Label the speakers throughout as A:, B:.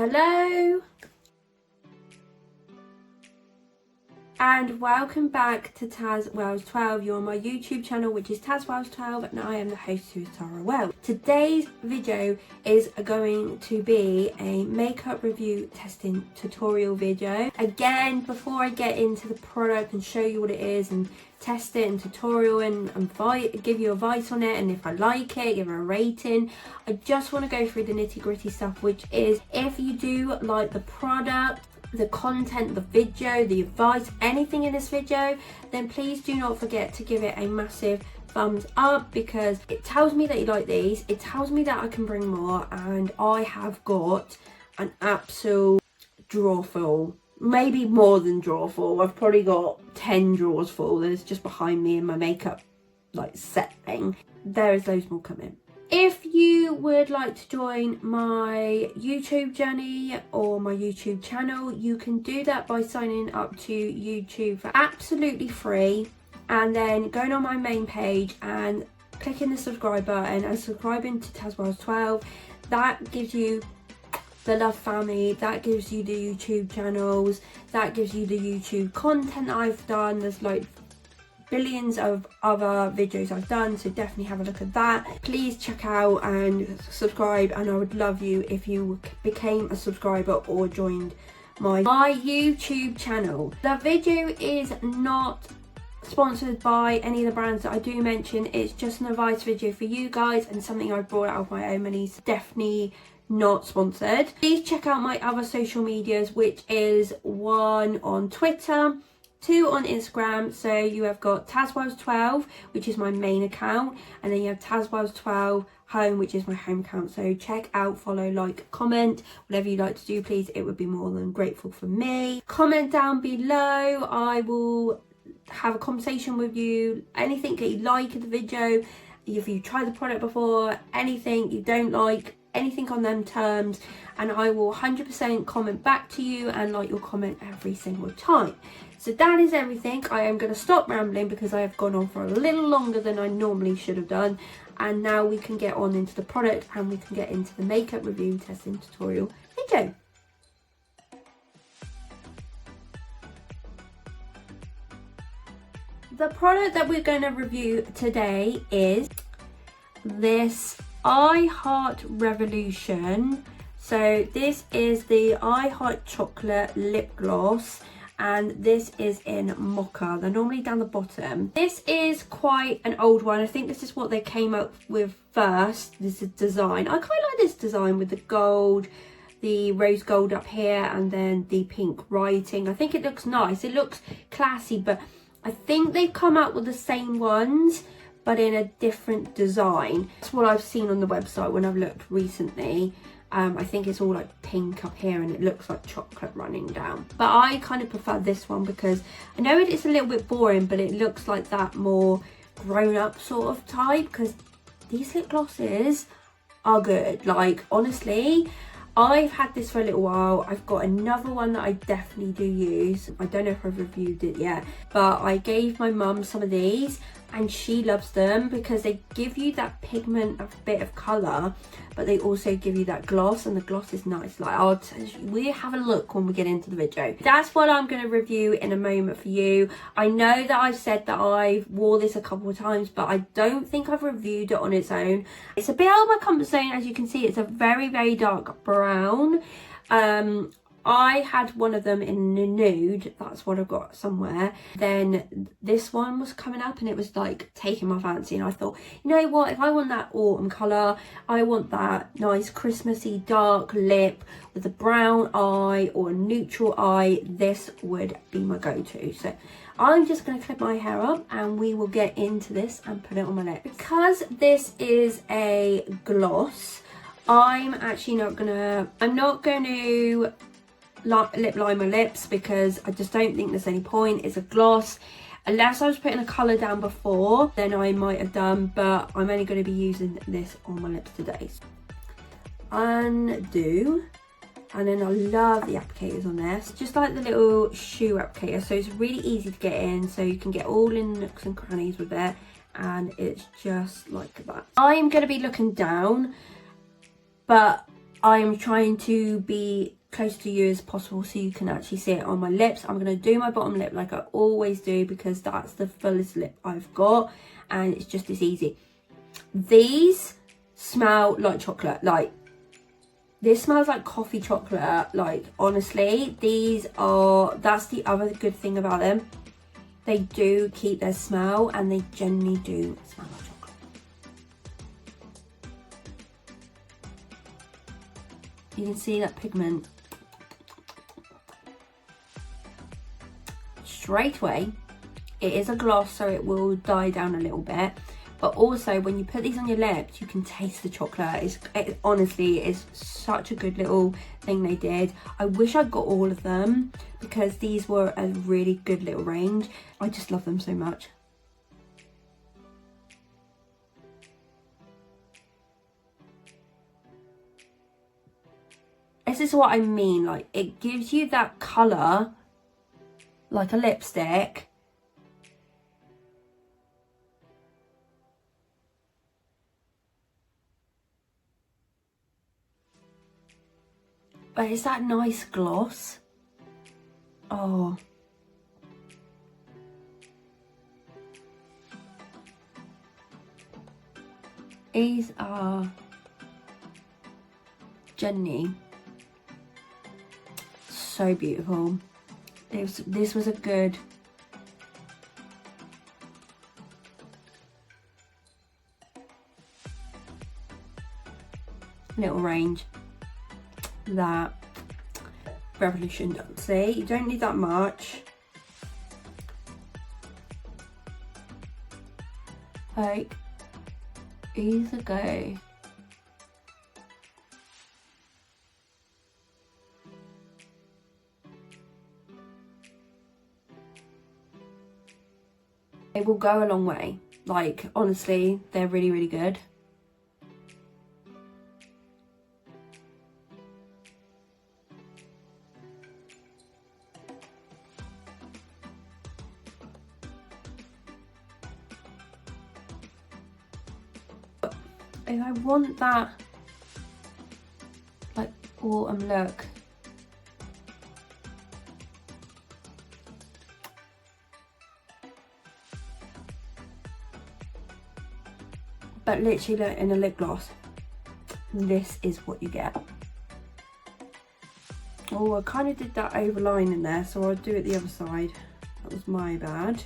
A: Hello and welcome back to tazwells12. You're on my YouTube channel, which is tazwells12, and I am the host, who is Tara Wells. Today's video is going to be a makeup review testing tutorial video. Again, before I get into the product and show you what it is and test it and tutorial and give you advice on it, and if I like it, give it a rating, I just want to go through the nitty-gritty stuff, which is, if you do like the product, the content, the video, the advice, anything in this video, then please do not forget to give it a massive thumbs up, because it tells me that you like these, it tells me that I can bring more, and I have got an absolute drawer full, maybe more than drawer full. I've probably got 10 drawers full. There's just behind me in my makeup set thing. There is loads more coming. If you would like to join my YouTube journey or my YouTube channel, you can do that by signing up to YouTube for absolutely free, and then going on my main page and clicking the subscribe button and subscribing to tazwells12. That gives you the love family, that gives you the YouTube channels, that gives you the YouTube content that I've done. There's like billions of other videos I've done, so definitely have a look at that. Please check out and subscribe, and I would love you if you became a subscriber or joined my YouTube channel. The video is not sponsored by any of the brands that I do mention. It's just an advice video for you guys and something I brought out of my own money. Definitely not sponsored. Please check out my other social medias, which is 1 on Twitter, 2 on Instagram. So you have got tazwells12, which is my main account, and then you have tazwells12 home, which is my home account. So check out, follow, like, comment, whatever you like to do, please. It would be more than grateful for me. Comment down below. I will have a conversation with you. Anything that you like in the video, if you tried the product before, anything you don't like, anything on them terms, and I will 100% comment back to you and like your comment every single time. So that is everything. I am going to stop rambling because I have gone on for a little longer than I normally should have done, and now we can get on into the product and we can get into the makeup review testing tutorial video. The product that we're going to review today is this IHEARTREVOLUTIon. So this is the I Heart Chocolate lip gloss, and this is in Mocha. They're normally down the bottom. This is quite an old one. I think this is what they came up with first. This is design. I quite like this design with the gold, the rose gold up here, and then the pink writing. I think it looks nice. It looks classy, but I think they've come out with the same ones but in a different design. That's what I've seen on the website when I've looked recently. I think it's all like pink up here and it looks like chocolate running down. But I kind of prefer this one because I know it's a little bit boring, but it looks like that more grown-up sort of type, because these lip glosses are good. Like, honestly, I've had this for a little while. I've got another one that I definitely do use. I don't know if I've reviewed it yet, but I gave my mum some of these and she loves them because they give you that pigment, a bit of colour, but they also give you that gloss, and the gloss is nice. Like, we'll have a look when we get into the video. That's what I'm going to review in a moment for you. I know that I've said that I've wore this a couple of times, but I don't think I've reviewed it on its own. It's a bit out of my comfort zone. As you can see, it's a very, very dark brown. I had one of them in the nude. That's what I've got somewhere. Then this one was coming up and it was like taking my fancy, and I thought, you know what, if I want that autumn colour, I want that nice Christmassy dark lip with a brown eye or a neutral eye, this would be my go-to. So I'm just going to clip my hair up and we will get into this and put it on my lip. Because this is a gloss, I'm not going to lip line my lips because I just don't think there's any point. It's a gloss. Unless I was putting a colour down before, then I might have done, but I'm only going to be using this on my lips today. Undo. And then I love the applicators on this, just like the little shoe applicator, so it's really easy to get in, so you can get all in the nooks and crannies with it, and it's just like that. I'm going to be looking down, but I'm trying to be close to you as possible so you can actually see it on my lips. I'm going to do my bottom lip like I always do because that's the fullest lip I've got and it's just as easy. These smell like chocolate. Like, this smells like coffee chocolate. Like, honestly, that's the other good thing about them. They do keep their smell and they genuinely do smell like chocolate. You can see that pigment straight away. It is a gloss, so it will die down a little bit. But also, when you put these on your lips, you can taste the chocolate. It honestly is such a good little thing they did. I wish I got all of them because these were a really good little range. I just love them so much. This is what I mean. Like, it gives you that colour like a lipstick. But it's that nice gloss. Oh. These are genuinely so beautiful. This was a good little range that Revolution does. See, you don't need that much. Like, easy go. It will go a long way. Like, honestly, they're really, really good. If I want that like autumn look, but literally like in a lip gloss, this is what you get. Oh, I kind of did that overline in there, so I'll do it the other side. That was my bad.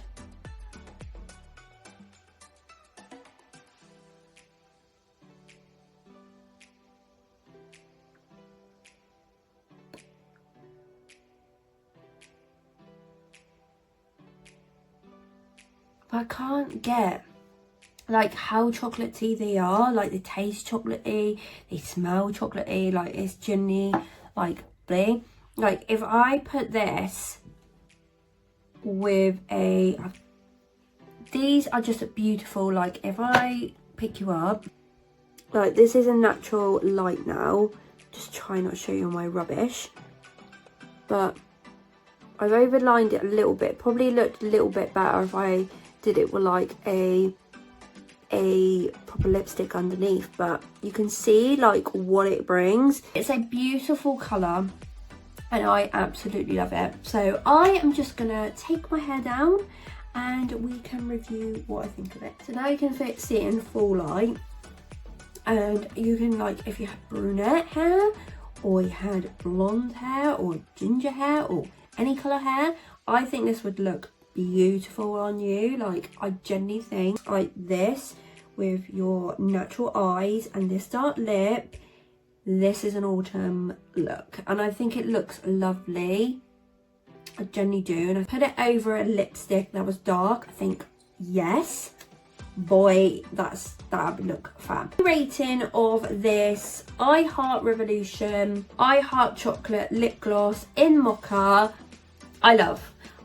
A: I can't get like how chocolatey they are. Like, they taste chocolatey, they smell chocolatey. Like, it's genuinely like bleh. Like, if I put this with these are just beautiful. Like, if I pick you up, like, this is a natural light now. Just try not to show you my rubbish, but I've overlined it a little bit. Probably looked a little bit better if I did it with like a proper lipstick underneath, but you can see like what it brings. It's a beautiful colour and I absolutely love it. So I am just gonna take my hair down and we can review what I think of it. So now you can see it in full light, and you can, like, if you had brunette hair or you had blonde hair or ginger hair or any colour hair, I think this would look beautiful on you. Like, I genuinely think like this with your natural eyes and this dark lip, this is an autumn look and I think it looks lovely. I genuinely do. And I put it over a lipstick that was dark. I think, yes, boy, that would look fab. Rating of this IHEARTREVOLUTION I Heart Chocolate lip gloss in Mocha,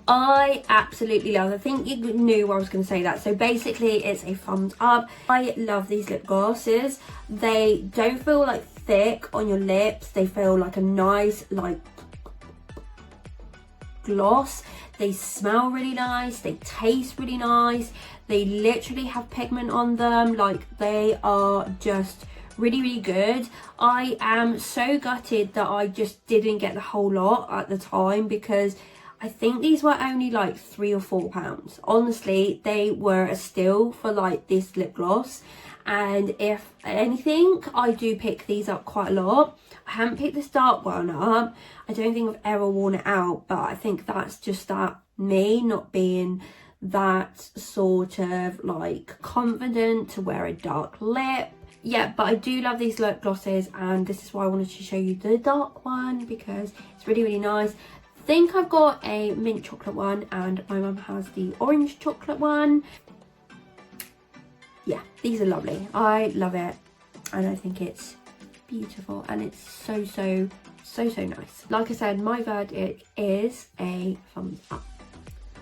A: I absolutely love. I think you knew I was going to say that. So basically it's a thumbs up. I love these lip glosses. They don't feel like thick on your lips. They feel like a nice like gloss. They smell really nice. They taste really nice. They literally have pigment on them. Like, they are just really good. I am so gutted that I just didn't get the whole lot at the time, because I think these were only like £3 or £4. Honestly, they were a steal for like this lip gloss. And if anything, I do pick these up quite a lot. I haven't picked this dark one up. I don't think I've ever worn it out, but I think that's just that me not being that sort of like confident to wear a dark lip. Yeah, but I do love these lip glosses, and this is why I wanted to show you the dark one, because it's really nice. I think I've got a mint chocolate one, and my mum has the orange chocolate one. Yeah, these are lovely. I love it, and I think it's beautiful, and it's so nice. Like I said, my verdict is a thumbs up.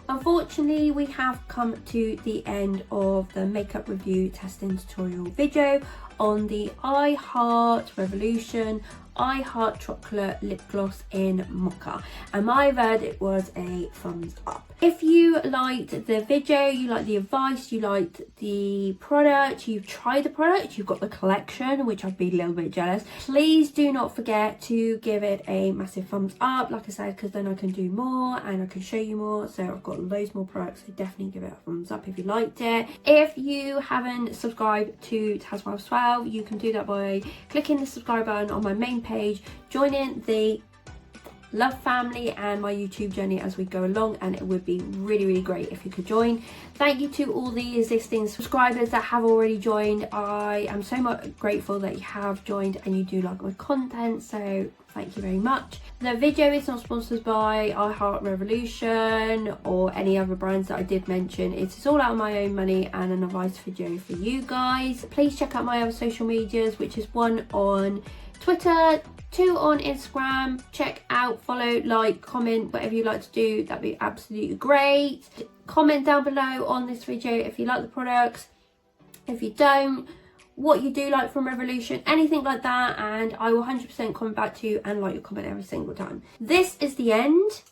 A: Unfortunately, we have come to the end of the makeup review testing tutorial video on the IHEARTREVOLUTION I Heart Chocolate Lip Gloss in Mocha, and my verdict was a thumbs up. If you liked the video, you liked the advice, you liked the product, you've tried the product, you've got the collection, which I'd be a little bit jealous, please do not forget to give it a massive thumbs up, like I said, because then I can do more and I can show you more. So I've got loads more products, so definitely give it a thumbs up if you liked it. If you haven't subscribed to tazwells12, you can do that by clicking the subscribe button on my main page, joining the love family and my YouTube journey as we go along, and it would be really great if you could join. Thank you to all the existing subscribers that have already joined. I am so much grateful that you have joined and you do like my content, so thank you very much. The video is not sponsored by IHEARTREVOLUTIon or any other brands that I did mention. It is all out of my own money and an advice video for you guys. Please check out my other social medias, which is one on Twitter, 2 on Instagram. Check out, follow, like, comment, whatever you like to do, that'd be absolutely great. Comment down below on this video if you like the products, if you don't, what you do like from Revolution, anything like that, and I will 100% comment back to you and like your comment every single time. This is the end.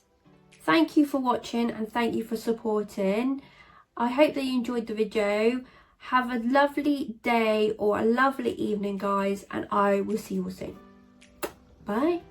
A: Thank you for watching and thank you for supporting. I hope that you enjoyed the video. Have a lovely day or a lovely evening, guys, and I will see you all soon. Bye.